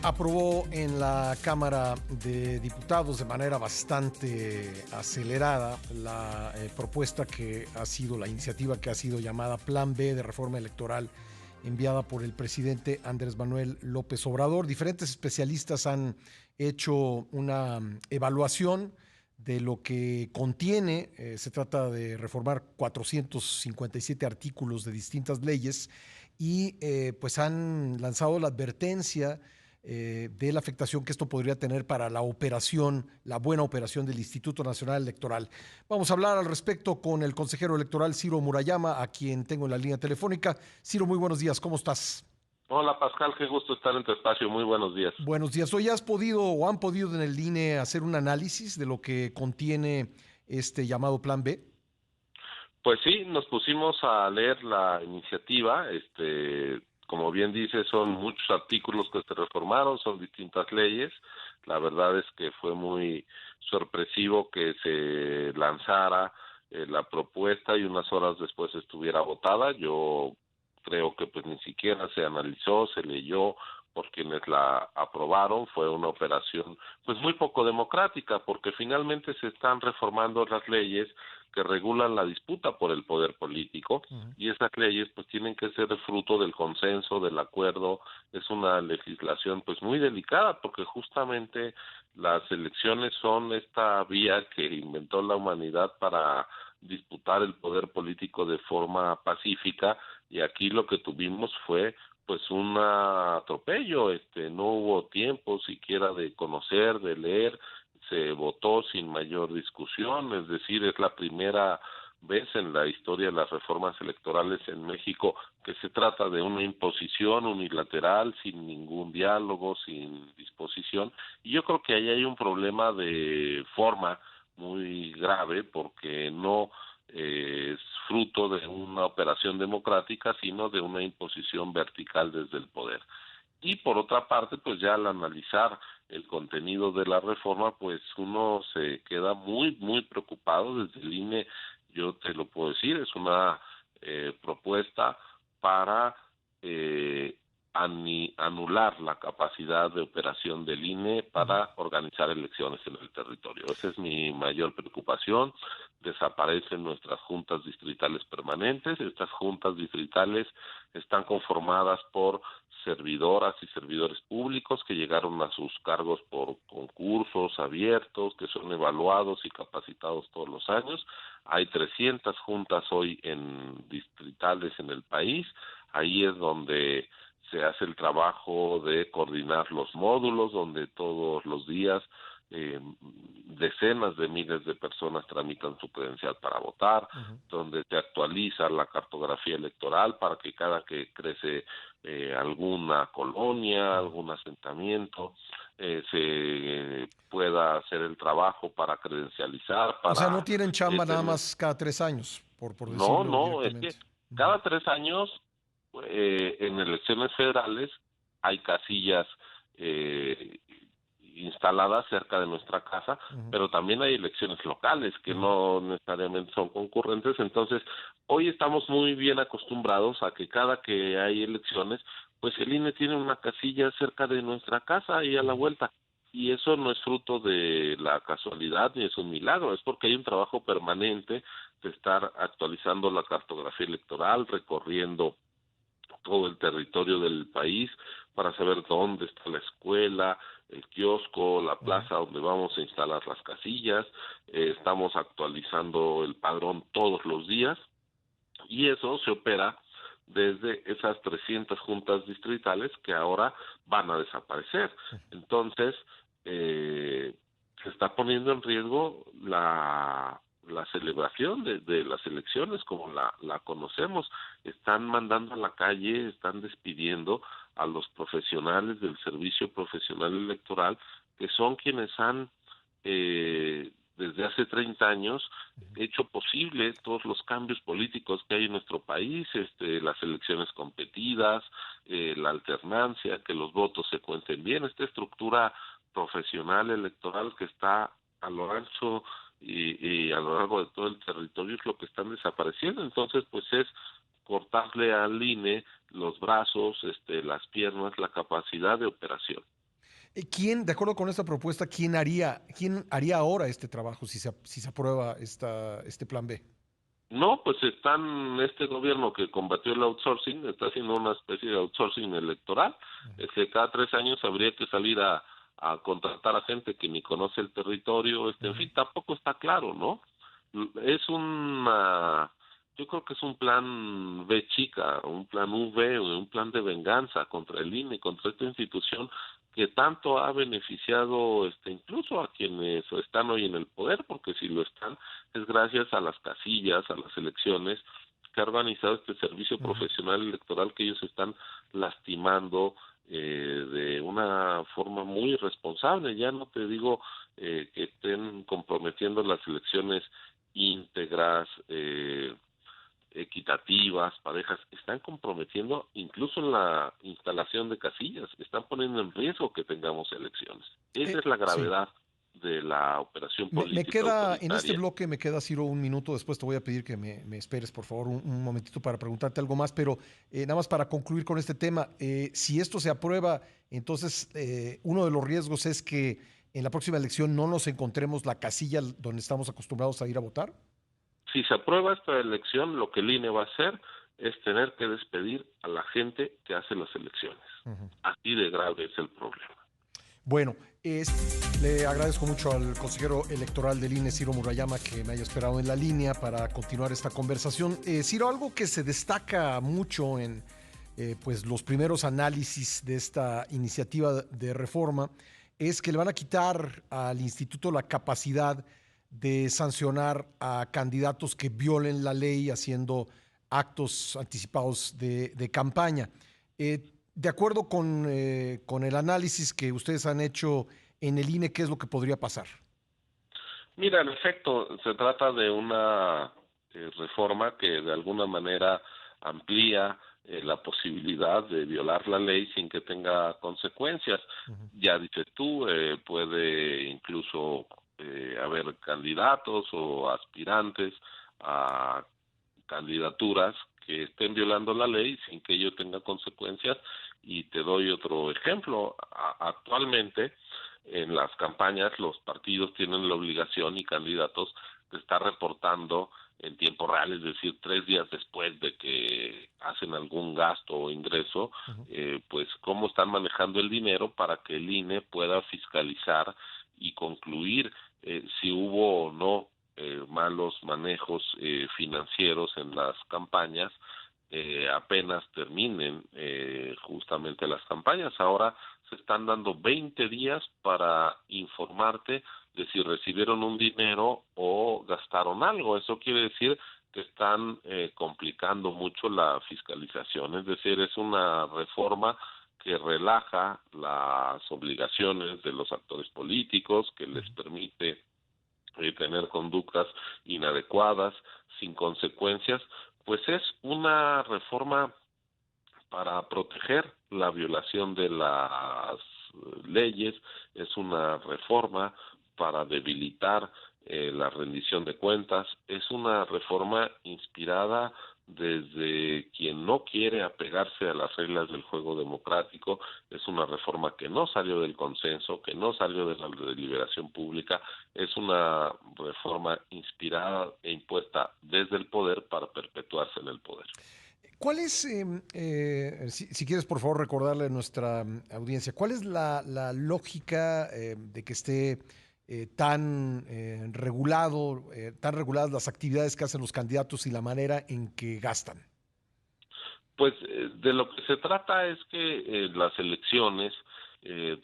aprobó en la Cámara de Diputados de manera bastante acelerada la propuesta que ha sido, la iniciativa que ha sido llamada Plan B de reforma electoral enviada por el presidente Andrés Manuel López Obrador. Diferentes especialistas han hecho una evaluación de lo que contiene. Se trata de reformar 457 artículos de distintas leyes y pues han lanzado la advertencia de la afectación que esto podría tener para la operación, la buena operación del Instituto Nacional Electoral. Vamos a hablar al respecto con el consejero electoral Ciro Murayama, a quien tengo en la línea telefónica. Ciro, muy buenos días, ¿cómo estás? Hola Pascal, qué gusto estar en tu espacio, muy buenos días. Buenos días. ¿Hoy has podido o han podido en el INE hacer un análisis de lo que contiene este llamado Plan B? Pues sí, nos pusimos a leer la iniciativa, como bien dice, son muchos artículos que se reformaron, son distintas leyes. La verdad es que fue muy sorpresivo que se lanzara la propuesta y unas horas después estuviera votada. Yo creo que pues ni siquiera se analizó, se leyó por quienes la aprobaron. Fue una operación pues muy poco democrática, porque finalmente se están reformando las leyes que regulan la disputa por el poder político, y esas leyes pues tienen que ser fruto del consenso, del acuerdo. Es una legislación pues muy delicada, porque justamente las elecciones son esta vía que inventó la humanidad para disputar el poder político de forma pacífica, y aquí lo que tuvimos fue pues un atropello. No hubo tiempo siquiera de conocer, de leer, se votó sin mayor discusión. Es decir, es la primera vez en la historia de las reformas electorales en México que se trata de una imposición unilateral, sin ningún diálogo, sin disposición, y yo creo que ahí hay un problema de forma muy grave, porque no es fruto de una operación democrática, sino de una imposición vertical desde el poder. Y por otra parte, pues ya al analizar el contenido de la reforma, pues uno se queda muy preocupado. Desde el INE, yo te lo puedo decir, es una propuesta para anular la capacidad de operación del INE para organizar elecciones en el territorio. Esa es mi mayor preocupación. Desaparecen nuestras juntas distritales permanentes. Estas juntas distritales están conformadas por servidoras y servidores públicos que llegaron a sus cargos por concursos abiertos, que son evaluados y capacitados todos los años. Hay 300 juntas hoy en distritales en el país. Ahí es donde se hace el trabajo de coordinar los módulos, donde todos los días decenas de miles de personas tramitan su credencial para votar, donde se actualiza la cartografía electoral para que cada que crece alguna colonia, algún asentamiento, se pueda hacer el trabajo para credencializar, O sea, no para tienen chamba nada tener... más cada 3 años, por decirlo No, es directamente. que cada 3 años en elecciones federales hay casillas eh, instaladas cerca de nuestra casa, pero también hay elecciones locales que no necesariamente son concurrentes. Entonces, hoy estamos muy bien acostumbrados a que cada que hay elecciones, pues el INE tiene una casilla cerca de nuestra casa y a la vuelta. Y eso no es fruto de la casualidad ni es un milagro, es porque hay un trabajo permanente de estar actualizando la cartografía electoral, recorriendo todo el territorio del país para saber dónde está la escuela, el kiosco, la plaza donde vamos a instalar las casillas. Estamos actualizando el padrón todos los días, y eso se opera desde esas 300 juntas distritales que ahora van a desaparecer. Entonces, se está poniendo en riesgo la celebración de las elecciones como la conocemos. Están mandando a la calle, están despidiendo a los profesionales del servicio profesional electoral, que son quienes han desde hace 30 años hecho posible todos los cambios políticos que hay en nuestro país, las elecciones competidas, la alternancia, que los votos se cuenten bien, esta estructura profesional electoral que está a lo ancho y a lo largo de todo el territorio, es lo que están desapareciendo. Entonces, pues es cortarle al INE los brazos, las piernas, la capacidad de operación. ¿Quién, de acuerdo con esta propuesta, quién haría ahora este trabajo si se aprueba este plan B? No, pues este gobierno que combatió el outsourcing está haciendo una especie de outsourcing electoral. Cada 3 años habría que salir a contratar a gente que ni conoce el territorio, en fin, tampoco está claro, ¿no? Es yo creo que es un plan B chica, un plan V, un plan de venganza contra el INE, contra esta institución que tanto ha beneficiado incluso a quienes están hoy en el poder, porque si lo están es gracias a las casillas, a las elecciones que ha organizado este servicio profesional electoral que ellos están lastimando de una forma muy irresponsable. Ya no te digo que estén comprometiendo las elecciones íntegras, equitativas, parejas, están comprometiendo incluso la instalación de casillas, están poniendo en riesgo que tengamos elecciones. Esa es la Sí. gravedad de la operación Me política queda, en este autoritaria. bloque me queda, Ciro, un minuto. Después te voy a pedir que me esperes, por favor, un momentito para preguntarte algo más, pero nada más para concluir con este tema. Si esto se aprueba, entonces uno de los riesgos es que en la próxima elección no nos encontremos la casilla donde estamos acostumbrados a ir a votar. Si se aprueba esta elección, lo que el INE va a hacer es tener que despedir a la gente que hace las elecciones. Así de grave es el problema. Bueno, le agradezco mucho al consejero electoral del INE, Ciro Murayama, que me haya esperado en la línea para continuar esta conversación. Ciro, algo que se destaca mucho en pues los primeros análisis de esta iniciativa de reforma es que le van a quitar al instituto la capacidad de sancionar a candidatos que violen la ley haciendo actos anticipados de campaña. De acuerdo con el análisis que ustedes han hecho en el INE, ¿qué es lo que podría pasar? Mira, en efecto, se trata de una reforma que de alguna manera amplía la posibilidad de violar la ley sin que tenga consecuencias. Ya dices tú, puede incluso haber candidatos o aspirantes a candidaturas que estén violando la ley sin que ello tenga consecuencias. Y te doy otro ejemplo. Actualmente, en las campañas, los partidos tienen la obligación y candidatos de estar reportando en tiempo real, es decir, 3 días después de que hacen algún gasto o ingreso, pues cómo están manejando el dinero para que el INE pueda fiscalizar y concluir si hubo o no malos manejos financieros en las campañas, apenas terminen justamente las campañas. Ahora se están dando 20 días para informarte de si recibieron un dinero o gastaron algo. Eso quiere decir que están complicando mucho la fiscalización. Es decir, es una reforma que relaja las obligaciones de los actores políticos, que les permite tener conductas inadecuadas, sin consecuencias, pues es una reforma para proteger la violación de las leyes, es una reforma para debilitar la rendición de cuentas, es una reforma inspirada desde quien no quiere apegarse a las reglas del juego democrático, es una reforma que no salió del consenso, que no salió de la deliberación pública, es una reforma inspirada e impuesta desde el poder para perpetuarse en el poder. ¿Cuál es, si quieres por favor recordarle a nuestra audiencia, cuál es la lógica de que esté tan reguladas las actividades que hacen los candidatos y la manera en que gastan? Pues de lo que se trata es que las elecciones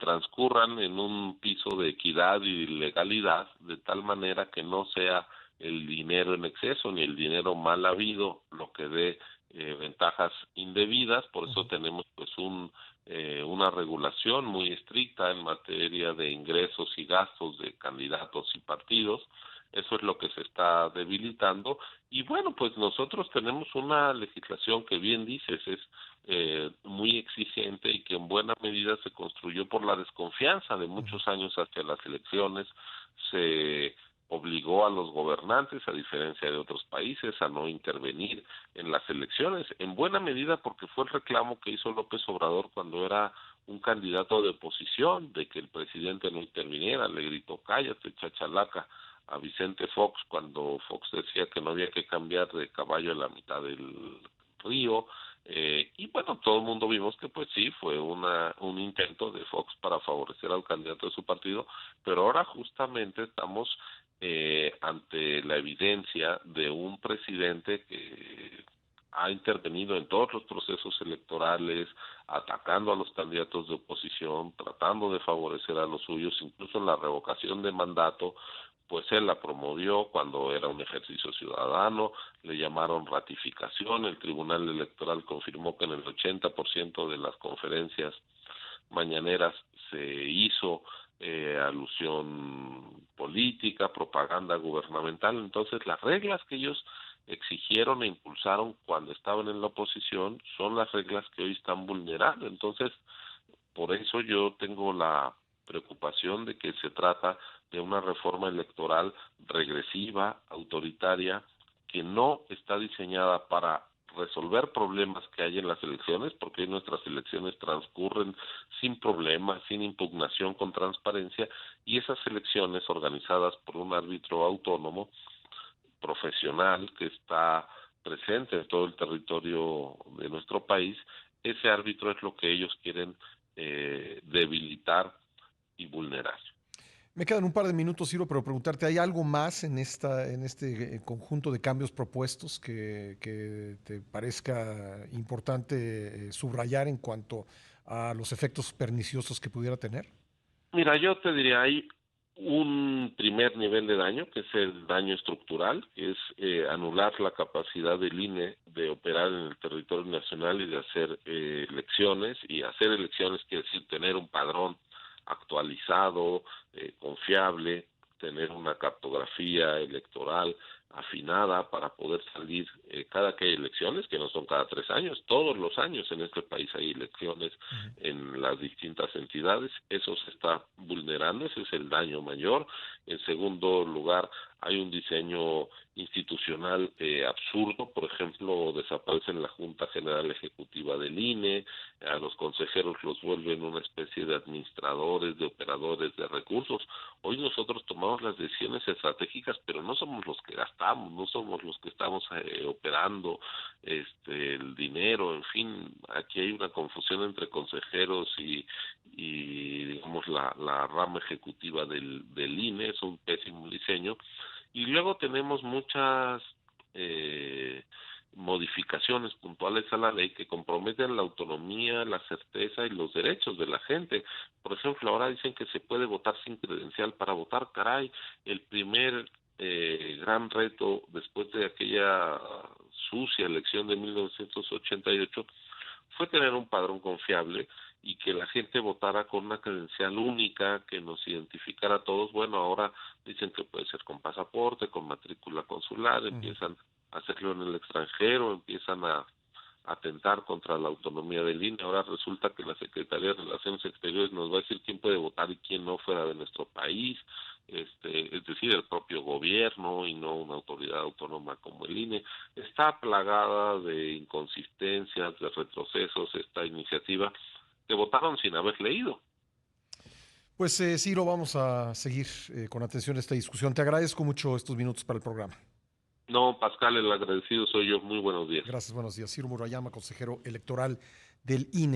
transcurran en un piso de equidad y legalidad, de tal manera que no sea el dinero en exceso ni el dinero mal habido lo que dé ventajas indebidas. Por eso tenemos pues una regulación muy estricta en materia de ingresos y gastos de candidatos y partidos. Eso es lo que se está debilitando. Y bueno, pues nosotros tenemos una legislación que bien dices es muy exigente y que en buena medida se construyó por la desconfianza de muchos años hacia las elecciones. Se obligó a los gobernantes, a diferencia de otros países, a no intervenir en las elecciones, en buena medida porque fue el reclamo que hizo López Obrador cuando era un candidato de oposición, de que el presidente no interviniera, le gritó cállate, chachalaca, a Vicente Fox cuando Fox decía que no había que cambiar de caballo a la mitad del río, y bueno, todo el mundo vimos que pues sí, fue un intento de Fox para favorecer al candidato de su partido, pero ahora justamente estamos ante la evidencia de un presidente que ha intervenido en todos los procesos electorales, atacando a los candidatos de oposición, tratando de favorecer a los suyos, incluso en la revocación de mandato, pues él la promovió cuando era un ejercicio ciudadano, le llamaron ratificación, el Tribunal Electoral confirmó que en el 80% de las conferencias mañaneras se hizo alusión política, propaganda gubernamental. Entonces las reglas que ellos exigieron e impulsaron cuando estaban en la oposición son las reglas que hoy están vulnerando. Entonces, por eso yo tengo la preocupación de que se trata de una reforma electoral regresiva, autoritaria, que no está diseñada para resolver problemas que hay en las elecciones, porque hoy nuestras elecciones transcurren sin problemas, sin impugnación, con transparencia, y esas elecciones organizadas por un árbitro autónomo, profesional, que está presente en todo el territorio de nuestro país, ese árbitro es lo que ellos quieren debilitar y vulnerar. Me quedan un par de minutos, Ciro, pero preguntarte, ¿hay algo más en este conjunto de cambios propuestos que te parezca importante subrayar en cuanto a los efectos perniciosos que pudiera tener? Mira, yo te diría, hay un primer nivel de daño, que es el daño estructural, que es anular la capacidad del INE de operar en el territorio nacional y de hacer elecciones, y hacer elecciones quiere decir tener un padrón actualizado, confiable, tener una cartografía electoral afinada para poder salir cada que hay elecciones, que no son cada 3 años, todos los años en este país hay elecciones en las distintas entidades, eso se está vulnerando, ese es el daño mayor. En segundo lugar, hay un diseño institucional absurdo, por ejemplo, desaparecen la Junta General Ejecutiva del INE, a los consejeros los vuelven una especie de administradores, de operadores de recursos. Hoy nosotros tomamos las decisiones estratégicas, pero no somos los que gastamos, no somos los que estamos operando el dinero, en fin, aquí hay una confusión entre consejeros y digamos la rama ejecutiva del INE, es un pésimo diseño. Y luego tenemos muchas modificaciones puntuales a la ley que comprometen la autonomía, la certeza y los derechos de la gente. Por ejemplo, ahora dicen que se puede votar sin credencial para votar. Caray, el primer gran reto después de aquella sucia elección de 1988 fue tener un padrón confiable y que la gente votara con una credencial única que nos identificara a todos. Bueno, ahora dicen que puede ser con pasaporte, con matrícula consular, empiezan a hacerlo en el extranjero, empiezan a atentar contra la autonomía del INE. Ahora resulta que la Secretaría de Relaciones Exteriores nos va a decir quién puede votar y quién no fuera de nuestro país, es decir, el propio gobierno y no una autoridad autónoma como el INE. Está plagada de inconsistencias, de retrocesos esta iniciativa que votaron sin haber leído. Pues Ciro, vamos a seguir con atención esta discusión. Te agradezco mucho estos minutos para el programa. No, Pascal, el agradecido soy yo. Muy buenos días. Gracias, buenos días. Ciro Murayama, consejero electoral del INE.